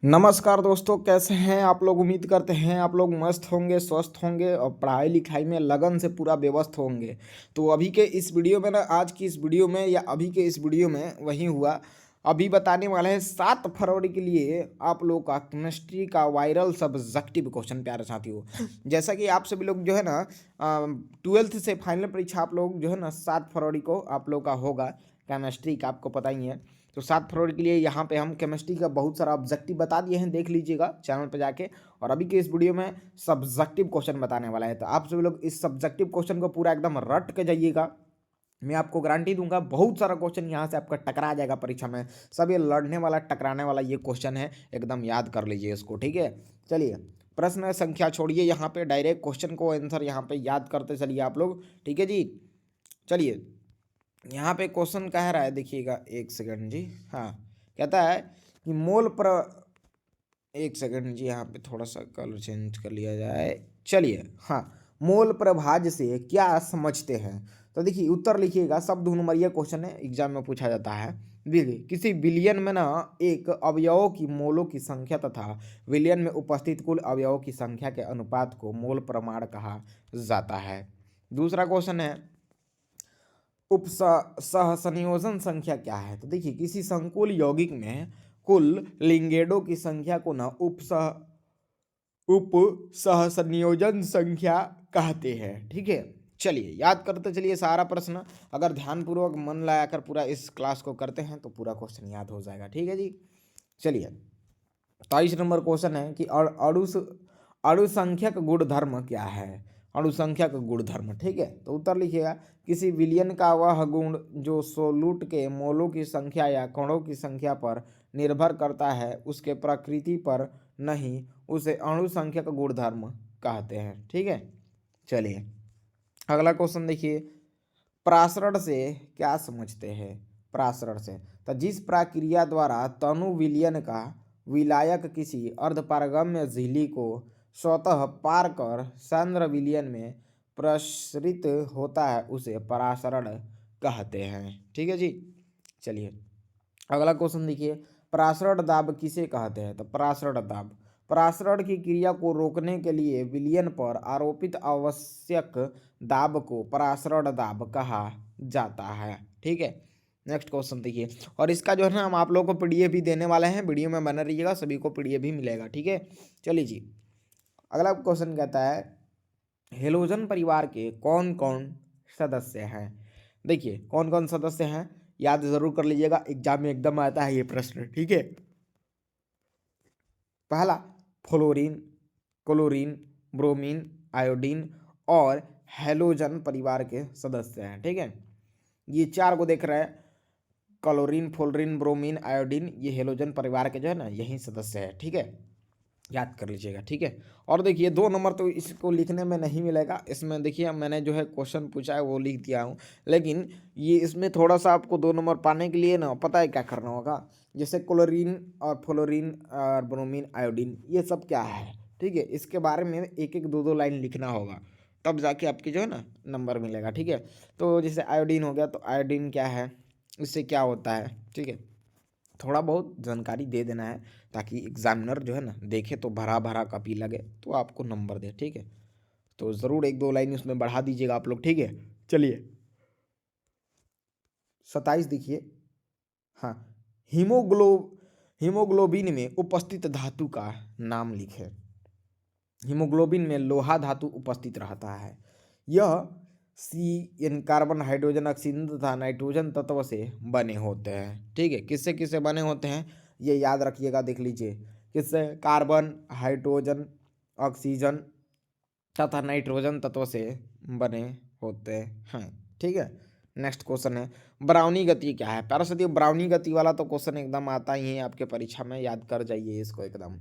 नमस्कार दोस्तों, कैसे हैं आप लोग। उम्मीद करते हैं आप लोग मस्त होंगे, स्वस्थ होंगे और पढ़ाई लिखाई में लगन से पूरा व्यस्त होंगे। तो अभी के इस वीडियो में ना, आज की इस वीडियो में या अभी के इस वीडियो में वही हुआ। अभी बताने वाले हैं 7 फरवरी के लिए आप लोग का केमिस्ट्री का वायरल सब्जेक्टिव क्वेश्चन, प्यारे साथियों। जैसा कि आप सभी लोग जो है ना 12th से फाइनल परीक्षा आप लोग जो है ना 7 फरवरी को आप लोग का होगा केमिस्ट्री का, आपको पता ही है। तो 7 फरवरी के लिए यहाँ पे हम केमिस्ट्री का बहुत सारा ऑब्जेक्टिव बता दिए हैं, देख लीजिएगा चैनल पे जाके। और अभी के इस वीडियो में सब्जेक्टिव क्वेश्चन बताने वाला है, तो आप सभी लोग इस सब्जेक्टिव क्वेश्चन को पूरा एकदम रट के जाइएगा। मैं आपको गारंटी दूंगा बहुत सारा क्वेश्चन यहाँ से आपका टकरा जाएगा परीक्षा में। सब ये लड़ने वाला टकराने वाला ये क्वेश्चन है, एकदम याद कर लीजिए इसको, ठीक है। चलिए, प्रश्न संख्या छोड़िए, यहाँ पे डायरेक्ट क्वेश्चन को आंसर यहाँ पे याद करते चलिए आप लोग, ठीक है जी। चलिए, यहाँ पे क्वेश्चन कह रहा है, देखिएगा एक सेकंड जी। हाँ, कहता है कि मोल पर, एक सेकंड जी, यहाँ पे थोड़ा सा कलर चेंज कर लिया जाए। चलिए, हाँ, मोल प्रभाज्य से क्या समझते हैं। तो देखिए उत्तर लिखिएगा, सब 2 नंबरिया क्वेश्चन है, एग्जाम में पूछा जाता है। देखिए, किसी विलयन में ना एक अवयवों की मोलों की संख्या तथा विलयन में उपस्थित कुल अवयवों की संख्या के अनुपात को मोल प्रमाण कहा जाता है। दूसरा क्वेश्चन है, उप सहसंयोजन संख्या क्या है। तो देखिए, किसी संकुल यौगिक में कुल लिंगेडों की संख्या को ना उप सहसंयोजन संख्या कहते हैं, ठीक है। चलिए, याद करते चलिए सारा प्रश्न। अगर ध्यानपूर्वक मन लगाकर पूरा इस क्लास को करते हैं तो पूरा क्वेश्चन याद हो जाएगा, ठीक है जी। चलिए, 23 नंबर क्वेश्चन है कि अणुसंख्यक गुणधर्म क्या है। अणुसंख्यक गुणधर्म, ठीक है। तो उत्तर लिखिएगा, किसी विलयन का वह गुण जो सोलूट के मोलों की संख्या या कणों की संख्या पर निर्भर करता है, उसके प्रकृति पर नहीं, उसे अणुसंख्यक गुणधर्म कहते हैं, ठीक है। चलिए, अगला क्वेश्चन देखिए, प्रासरण से क्या समझते हैं। प्रासरण से, तो जिस प्रक्रिया द्वारा तनु विलयन का विलायक किसी अर्धपारगम्य झिल्ली को स्वतः पार कर सांद्र विलयन में प्रसरित होता है, उसे परासरण कहते हैं, ठीक है जी। चलिए, अगला क्वेश्चन देखिए, परासरण दाब किसे कहते हैं। तो परासरण दाब, परासरण की क्रिया को रोकने के लिए विलयन पर आरोपित आवश्यक दाब को परासरण दाब कहा जाता है, ठीक है। नेक्स्ट क्वेश्चन देखिए, और इसका जो है ना हम आप लोगों को पीडीएफ भी देने वाले हैं, वीडियो में बना रहिएगा, सभी को पीडीएफ भी मिलेगा, ठीक है। चलिए जी, अगला क्वेश्चन कहता है, हेलोजन परिवार के कौन कौन सदस्य हैं। देखिए, कौन कौन सदस्य हैं याद जरूर कर लीजिएगा, एग्जाम में एकदम आता है ये प्रश्न, ठीक है। पहला, फ्लोरीन, क्लोरीन, ब्रोमीन, आयोडीन और हेलोजन परिवार के सदस्य हैं, ठीक है। ये 4 को देख रहे हैं, क्लोरीन, फ्लोरीन, ब्रोमीन, आयोडीन, ये हेलोजन परिवार के जो है ना यही सदस्य है, ठीक है। याद कर लीजिएगा, ठीक है। और देखिए 2 नंबर तो इसको लिखने में नहीं मिलेगा, इसमें देखिए मैंने जो है क्वेश्चन पूछा है वो लिख दिया हूँ, लेकिन ये इसमें थोड़ा सा आपको 2 नंबर पाने के लिए ना पता है क्या करना होगा। जैसे क्लोरीन और फ्लोरीन और ब्रोमीन, आयोडीन, ये सब क्या है, ठीक है। इसके बारे में एक एक दो दो लाइन लिखना होगा, तब जाके आपकी जो है ना नंबर मिलेगा, ठीक है। तो जैसे आयोडीन हो गया, तो आयोडीन क्या है, इससे क्या होता है, ठीक है। थोड़ा बहुत जानकारी दे देना है, ताकि एग्जामिनर जो है ना देखे तो भरा भरा कॉपी लगे तो आपको नंबर दे, ठीक है। तो ज़रूर एक दो लाइन उसमें बढ़ा दीजिएगा आप लोग, ठीक है। चलिए, 27 देखिए, हाँ, हीमोग्लो हीमोग्लोबिन में उपस्थित धातु का नाम लिखे। हीमोग्लोबिन में लोहा धातु उपस्थित रहता है। यह सी कार्बन, हाइड्रोजन, ऑक्सीजन तथा नाइट्रोजन तत्व से बने होते हैं, ठीक है। किससे किससे बने होते हैं ये याद रखिएगा, देख लीजिए, किससे, कार्बन, हाइड्रोजन, ऑक्सीजन तथा नाइट्रोजन तत्व से बने होते हैं, ठीक है। नेक्स्ट क्वेश्चन है, ब्राउनी गति क्या है। प्यारे साथियों, ब्राउनी गति वाला तो क्वेश्चन एकदम आता ही है आपके परीक्षा में, याद कर जाइए इसको एकदम।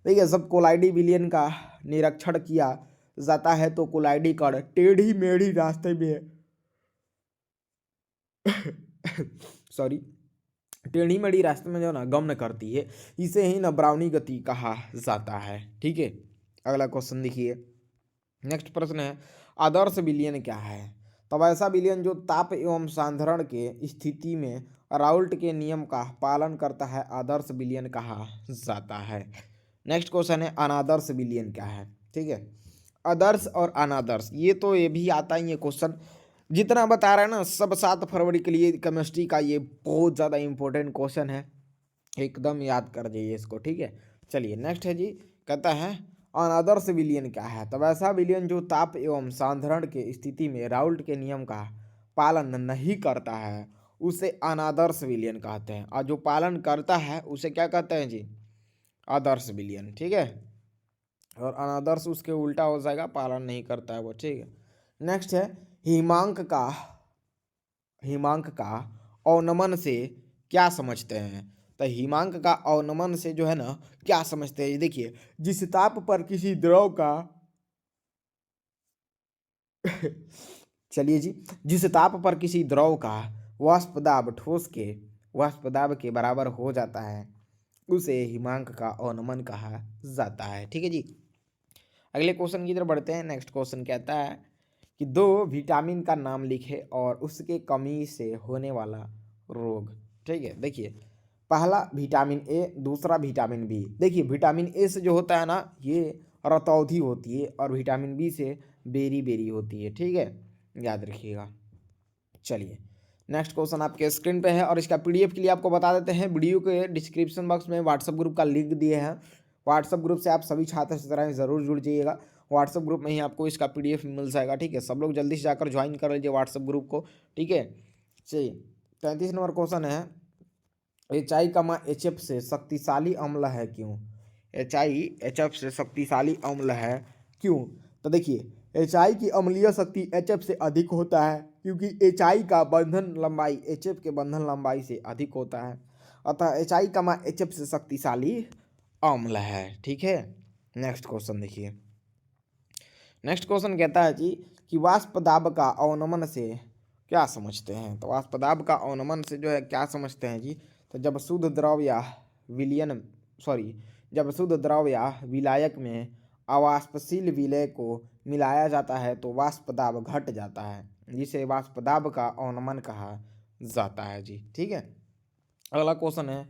देखिए, जब कोलाइडी विलयन का निरीक्षण किया जाता है तो कोलाइडी कण टेढ़ी मेढ़ी रास्ते में सॉरी, टेढ़ी मेढ़ी रास्ते में जो ना गमन करती है, इसे ही ना ब्राउनी गति कहा जाता है, ठीक है। अगला क्वेश्चन देखिए, नेक्स्ट प्रश्न है, आदर्श विलयन क्या है। तब ऐसा विलयन जो ताप एवं सांधरण के स्थिति में राउल्ट के नियम का पालन करता है आदर्श विलयन कहा जाता है। नेक्स्ट क्वेश्चन है अनादर्श विलयन क्या है। ठीक है, आदर्श और अनादर्श ये भी आता ही है क्वेश्चन, जितना बता रहे हैं ना सब 7 फरवरी के लिए केमिस्ट्री का ये बहुत ज़्यादा इंपॉर्टेंट क्वेश्चन है, एकदम याद कर जाइए इसको। ठीक है, चलिए नेक्स्ट है जी, कहता है अनादर्श विलयन क्या है। तब ऐसा विलयन जो ताप एवं सांधरण के स्थिति में राउल्ट के नियम का पालन नहीं करता है उसे अनादर्श विलयन कहते हैं, और जो पालन करता है उसे क्या कहते हैं जी, आदर्श विलयन। ठीक है, और अनादर्श उसके उल्टा हो जाएगा, पालन नहीं करता है वो। ठीक है, नेक्स्ट है हिमांक का अवनमन से क्या समझते हैं। तो हिमांक का अवनमन से जो है ना क्या समझते हैं, ये देखिए, जिस ताप पर किसी द्रव का चलिए जी, जिस ताप पर किसी द्रव का वाष्प दाब ठोस के वाष्प दाब के बराबर हो जाता है उसे हिमांक का अवनमन कहा जाता है। ठीक है जी, अगले क्वेश्चन की तरफ बढ़ते हैं। नेक्स्ट क्वेश्चन कहता है कि 2 विटामिन का नाम लिखे और उसके कमी से होने वाला रोग। ठीक है, देखिए, पहला विटामिन ए, दूसरा विटामिन बी। देखिए, विटामिन ए से जो होता है ना ये रतौंधी होती है, और विटामिन बी से बेरी बेरी होती है। ठीक है, याद रखिएगा। चलिए नेक्स्ट क्वेश्चन आपके स्क्रीन पे है, और इसका पीडीएफ के लिए आपको बता देते हैं, वीडियो के डिस्क्रिप्शन बॉक्स में व्हाट्सएप ग्रुप का लिंक दिए हैं। व्हाट्सएप ग्रुप से आप सभी छात्र छात्राएं ज़रूर जुड़ जाइएगा, व्हाट्सएप ग्रुप में ही आपको इसका पीडीएफ मिल जाएगा। ठीक है, सब लोग जल्दी से जाकर ज्वाइन कर लीजिए व्हाट्सएप ग्रुप को। ठीक है, चलिए 33 नंबर क्वेश्चन है, HI, से शक्तिशाली अम्ल है क्यों। HI से शक्तिशाली अम्ल है क्यों। तो देखिए, HI की अम्लीय शक्ति HF से अधिक होता है क्योंकि HI का बंधन लंबाई HF के बंधन लंबाई से अधिक होता है, अतः HI, से शक्तिशाली अम्ल है। ठीक है, नेक्स्ट क्वेश्चन देखिए। नेक्स्ट क्वेश्चन कहता है जी कि वाष्प दाब का अवनमन से क्या समझते हैं। तो वाष्प दाब का अवनमन से जो है क्या समझते हैं जी, तो जब शुद्ध द्रव या विलायक में अवाष्पशील विलय को मिलाया जाता है तो वाष्प दाब घट जाता है, जिसे वाष्प दाब का अवनमन कहा जाता है जी। ठीक है, अगला क्वेश्चन है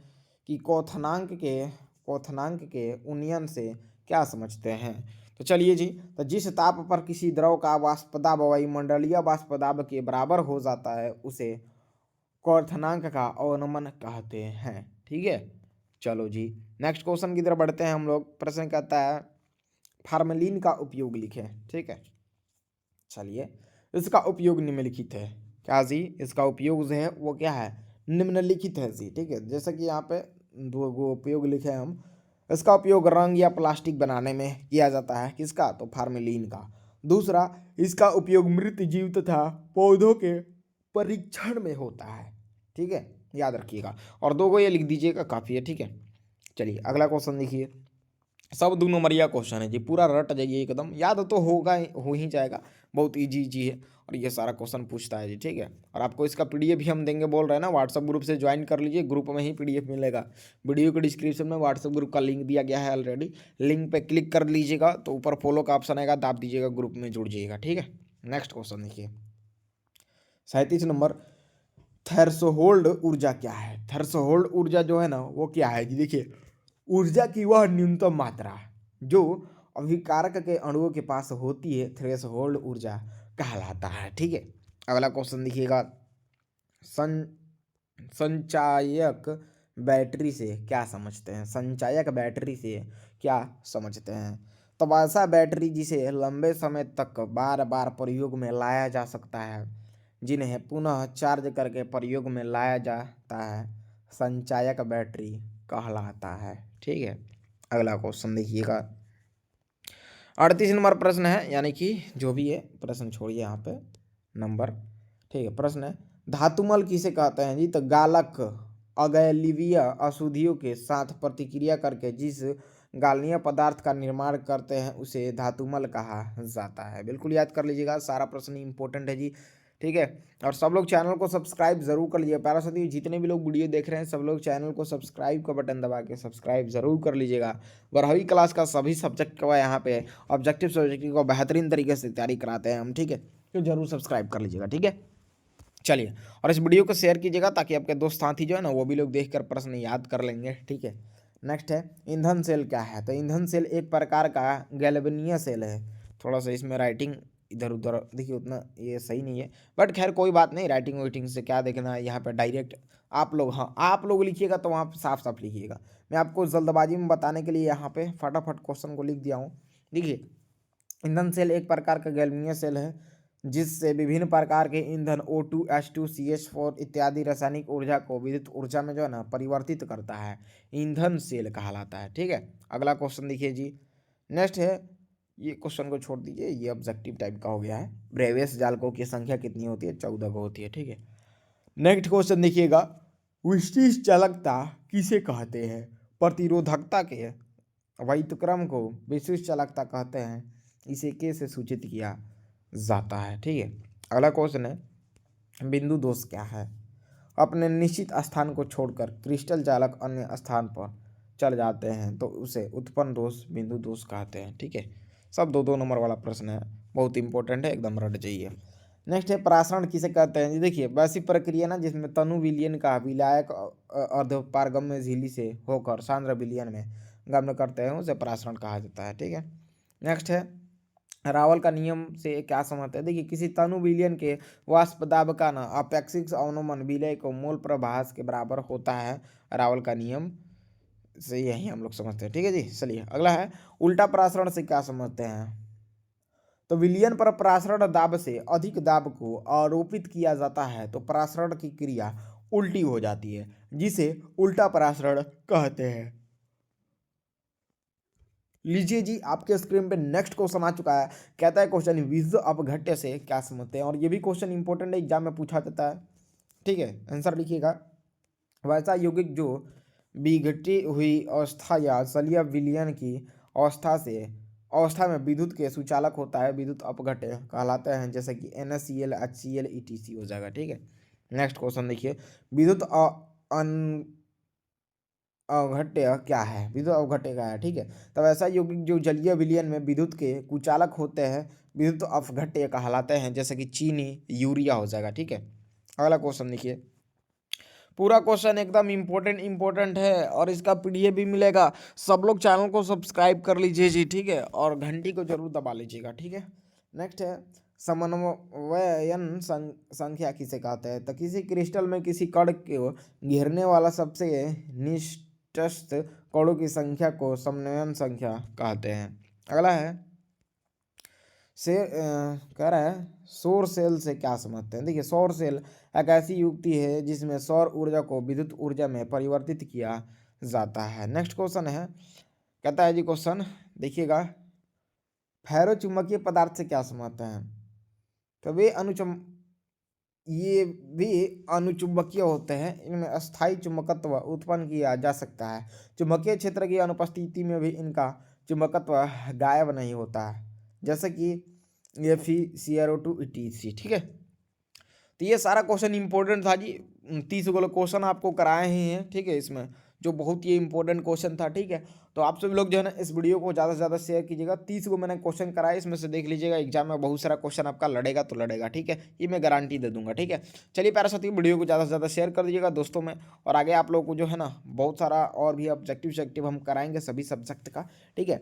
कि क्वथनांक के उन्नयन से क्या समझते हैं। तो चलिए जी, तो जिस ताप पर किसी द्रव का वाष्प दाब वायुमंडलीय वाष्प दाब के बराबर हो जाता है उसे क्वथनांक का अवनमन कहते हैं। ठीक है, चलो जी नेक्स्ट क्वेश्चन की तरफ बढ़ते हैं हम लोग। प्रश्न कहता है फार्मेलिन का उपयोग लिखें। ठीक है, चलिए, इसका उपयोग निम्नलिखित है। क्या जी, इसका उपयोग जो है वो क्या है, निम्नलिखित है जी। ठीक है, जैसे कि यहाँ पे 2 उपयोग लिखे हैं हम। इसका उपयोग रंग या प्लास्टिक बनाने में किया जाता है, किसका, तो फार्मेलिन का। दूसरा, इसका उपयोग मृत जीव तथा पौधों के परीक्षण में होता है। ठीक है, याद रखिएगा, और 2 को ये लिख दीजिएगा, काफ़ी है। ठीक है, चलिए अगला क्वेश्चन देखिए। सब 2 नंबरिया क्वेश्चन है जी, पूरा रट जाइए, एकदम याद तो हो ही जाएगा, बहुत इजी है, और ये सारा क्वेश्चन पूछता है जी। ठीक है, और आपको इसका पीडीएफ भी हम देंगे, बोल रहे हैं ना, व्हाट्सएप ग्रुप से ज्वाइन कर लीजिए, ग्रुप में ही पीडीएफ मिलेगा। वीडियो के डिस्क्रिप्शन में व्हाट्सएप ग्रुप का लिंक दिया गया है ऑलरेडी, लिंक पे क्लिक कर लीजिएगा तो ऊपर फॉलो का ऑप्शन आएगा, दाब दीजिएगा, ग्रुप में जुड़ जाइएगा। ठीक है, नेक्स्ट क्वेश्चन देखिए 37 नंबर, थ्रेशोल्ड ऊर्जा क्या है। थ्रेशोल्ड ऊर्जा जो है ना वो क्या है जी, देखिए, ऊर्जा की वह न्यूनतम मात्रा जो अभिकारक के अणुओं के पास होती है थ्रेशोल्ड ऊर्जा कहलाता है। ठीक है, अगला क्वेश्चन देखिएगा, संचायक बैटरी से क्या समझते हैं। संचायक बैटरी से क्या समझते हैं। तो ऐसा बैटरी जिसे लंबे समय तक बार बार प्रयोग में लाया जा सकता है, जिन्हें पुनः चार्ज करके प्रयोग में लाया जाता है, संचायक बैटरी कहलाता है। ठीक है, अगला क्वेश्चन देखिएगा 38 नंबर प्रश्न है, यानी कि जो भी है प्रश्न छोड़िए यहाँ पे नंबर। ठीक है, प्रश्न है धातुमल किसे कहते हैं जी। तो गालक अगैलीवीय अशुद्धियों के साथ प्रतिक्रिया करके जिस गालनीय पदार्थ का निर्माण करते हैं उसे धातुमल कहा जाता है। बिल्कुल याद कर लीजिएगा, सारा प्रश्न इंपॉर्टेंट है जी। ठीक है, और सब लोग चैनल को सब्सक्राइब जरूर कर लीजिए। प्यारा साथी, जितने भी लोग वीडियो देख रहे हैं सब लोग चैनल को सब्सक्राइब का बटन दबा के सब्सक्राइब जरूर कर लीजिएगा। 12वीं क्लास का सभी सब्जेक्ट का यहाँ पे ऑब्जेक्टिव सब्जेक्ट को बेहतरीन तरीके से तैयारी कराते हैं हम। ठीक है, तो जरूर सब्सक्राइब कर लीजिएगा, ठीक है। चलिए, और इस वीडियो को शेयर कीजिएगा ताकि आपके दोस्त साथी जो है ना वो भी लोग देखकर प्रश्न याद कर लेंगे, ठीक है। नेक्स्ट है ईंधन सेल क्या है। तो ईंधन सेल एक प्रकार का गैल्वेनीय सेल है। थोड़ा सा इसमें राइटिंग इधर उधर देखिए, उतना ये सही नहीं है, बट खैर कोई बात नहीं, राइटिंग वाइटिंग से क्या देखना है, यहाँ पे डायरेक्ट आप लोग, हाँ आप लोग लिखिएगा तो वहाँ पे साफ साफ लिखिएगा। मैं आपको जल्दबाजी में बताने के लिए यहाँ पे फटाफट क्वेश्चन को लिख दिया हूँ। देखिए, ईंधन सेल एक प्रकार का गैल्वेनीय सेल है जिससे विभिन्न प्रकार के ईंधन O2, H2, CH4 इत्यादि रासायनिक ऊर्जा को विद्युत ऊर्जा में जो है ना परिवर्तित करता है, ईंधन सेल कहलाता है, ठीक है। अगला क्वेश्चन देखिए जी। नेक्स्ट है, ये क्वेश्चन को छोड़ दीजिए, ये ऑब्जेक्टिव टाइप का हो गया है। ब्रेवियस जालकों की संख्या कितनी होती है? 14 को होती है, ठीक है। नेक्स्ट क्वेश्चन देखिएगा, विशिष्ट चालकता किसे कहते हैं? प्रतिरोधकता के व्युत्क्रम को विशिष्ट चालकता कहते हैं। इसे के से सूचित किया जाता है, ठीक है। अगला क्वेश्चन है, बिंदु दोष क्या है? अपने निश्चित स्थान को छोड़कर क्रिस्टल चालक अन्य स्थान पर चल जाते हैं तो उसे उत्पन्न दोष बिंदु दोष कहते हैं, ठीक है। सब 2-2 नंबर वाला प्रश्न है, बहुत इंपॉर्टेंट है, एकदम रट जाइए। नेक्स्ट है, परासरण किसे कहते हैं? देखिए, वैसी प्रक्रिया ना जिसमें तनु विलयन का विलायक अर्धपारगम्य झिल्ली से होकर सांद्र विलयन में गमन करते हैं उसे परासरण कहा जाता है, ठीक है। नेक्स्ट है, रावल का नियम से क्या समझते हैं? देखिए, किसी तनु विलयन के वाष्प दाब का ना अपेक्षिक अवनमन विलय को मोल प्रभास के बराबर होता है। रावल का नियम से यही हम लोग समझते हैं, ठीक है जी। चलिए, अगला है, उल्टा परासरण से क्या समझते हैं? तो विलयन पर परासरण दाब से अधिक दाब को आरोपित किया जाता है तो परासरण की क्रिया उल्टी हो जाती है, जिसे उल्टा परासरण कहते हैं। लीजिए जी, आपके स्क्रीन पे नेक्स्ट क्वेश्चन आ चुका है। कहता है क्वेश्चन, विद्युत अपघट्य से क्या समझते हैं? और ये भी क्वेश्चन इंपॉर्टेंट है, एग्जाम में पूछा जाता है, ठीक है। आंसर लिखिएगा, वैसा यौगिक जो विघटी हुई अवस्था या सलिया विलयन की अवस्था में विद्युत के सुचालक होता है, विद्युत अपघट्य कहलाते हैं, जैसे कि NaCl, HCl, ETC हो जाएगा, ठीक है। नेक्स्ट क्वेश्चन देखिए, विद्युत अवघट्य क्या है? विद्युत अवघट्य क्या है, ठीक है। तब ऐसा यौगिक जो जलीय विलयन में विद्युत के कुचालक होते हैं विद्युत अवघट्य कहलाते हैं, जैसे कि चीनी, यूरिया हो जाएगा, ठीक है। अगला क्वेश्चन देखिए, पूरा क्वेश्चन एकदम इम्पोर्टेंट है और इसका PDF भी मिलेगा। सब लोग चैनल को सब्सक्राइब कर लीजिए जी, ठीक है, और घंटी को जरूर दबा लीजिएगा, ठीक है। नेक्स्ट है, समन्वयन संख्या किसे कहते हैं? तो किसी क्रिस्टल में किसी कण को घेरने वाला सबसे निष्ठस्थ कणों की संख्या को समन्वयन संख्या कहते हैं। अगला है, कह रहा है, सौर सेल से क्या समझते हैं? देखिए, सौर सेल एक ऐसी युक्ति है जिसमें सौर ऊर्जा को विद्युत ऊर्जा में परिवर्तित किया जाता है। नेक्स्ट क्वेश्चन है, कहता है जी क्वेश्चन देखिएगा, फेरोचुंबकीय पदार्थ से क्या समझते हैं? तो ये भी अनुचुंबकीय होते हैं, इनमें अस्थायी चुंबकत्व उत्पन्न किया जा सकता है। चुंबकीय क्षेत्र की अनुपस्थिति में भी इनका चुंबकत्व गायब नहीं होता है, जैसे कि FeCrO2 ETC, ठीक है। तो ये सारा क्वेश्चन इंपॉर्टेंट था जी, 30 वाला क्वेश्चन आपको कराए ही हैं, ठीक है, इसमें जो बहुत ही इंपॉर्टेंट क्वेश्चन था, ठीक है। तो आप सभी लोग जो है ना इस वीडियो को ज़्यादा से ज़्यादा शेयर कीजिएगा। 30 को मैंने क्वेश्चन कराए, इसमें से देख लीजिएगा, एग्जाम में बहुत सारा क्वेश्चन आपका लड़ेगा तो लड़ेगा, ठीक है, ये मैं गारंटी दे दूंगा, ठीक है। चलिए प्यारे साथी, वीडियो को ज़्यादा से ज़्यादा शेयर कर दीजिएगा दोस्तों में, और आगे आप लोग को जो है ना बहुत सारा और भी ऑब्जेक्टिव हम कराएंगे सभी सब्जेक्ट का, ठीक है।